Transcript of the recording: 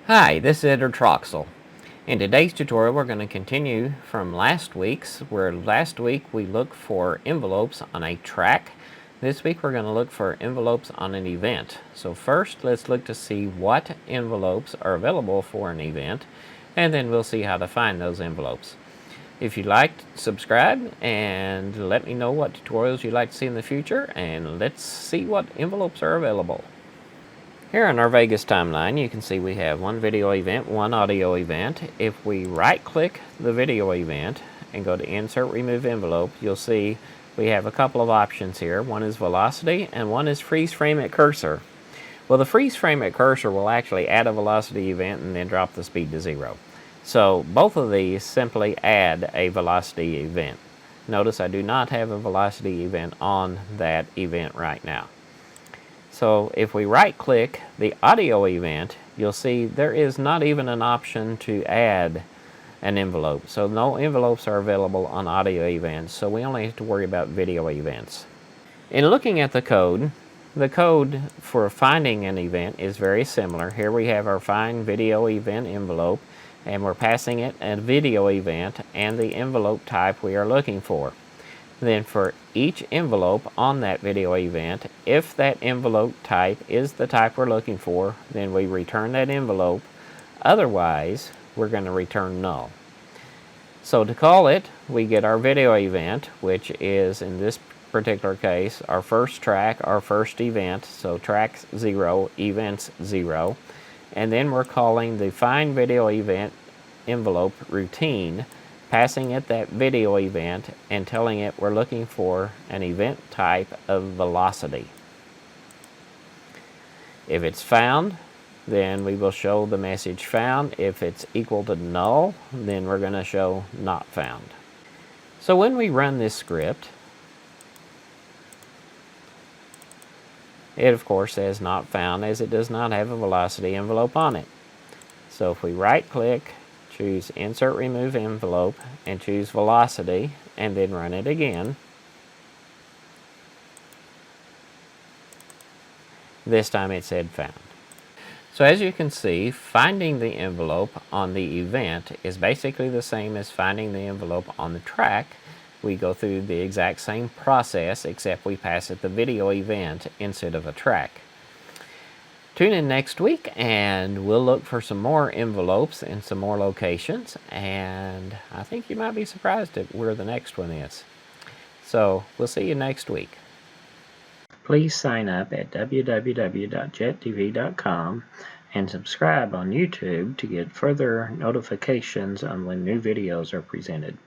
Hi, this is Editor Troxel. In today's tutorial we're going to continue from last week's, where last week we looked for envelopes on a track. This week we're going to look for envelopes on an event. So first let's look to see what envelopes are available for an event, and then we'll see how to find those envelopes. If you liked, subscribe and let me know what tutorials you'd like to see in the future, and let's see what envelopes are available. Here on our Vegas timeline, you can see we have one video event, one audio event. If we right-click the video event and go to Insert Remove Envelope, you'll see we have a couple of options here. One is Velocity and one is Freeze Frame at Cursor. Well, the Freeze Frame at Cursor will actually add a velocity event and then drop the speed to 0. So both of these simply add a velocity event. Notice I do not have a velocity event on that event right now. So if we right-click the audio event, you'll see there is not even an option to add an envelope. So no envelopes are available on audio events, so we only have to worry about video events. In looking at the code for finding an event is very similar. Here we have our Find Video Event envelope, and we're passing it a video event and the envelope type we are looking for. Then for each envelope on that video event, if that envelope type is the type we're looking for, then we return that envelope. Otherwise, we're going to return null. So to call it, we get our video event, which is, in this particular case, our first track, our first event, so track 0, events 0. And then we're calling the Find Video Event envelope routine, passing it that video event and telling it we're looking for an event type of velocity. If it's found, then we will show the message found. If it's equal to null, then we're going to show not found. So when we run this script, it of course says not found, as it does not have a velocity envelope on it. So if we right-click, choose Insert Remove Envelope, and choose Velocity, and then run it again, this time it said found. So as you can see, finding the envelope on the event is basically the same as finding the envelope on the track. We go through the exact same process, except we pass it the video event instead of a track. Tune in next week and we'll look for some more envelopes in some more locations, and I think you might be surprised at where the next one is. So we'll see you next week. Please sign up at www.jettv.com and subscribe on YouTube to get further notifications on when new videos are presented.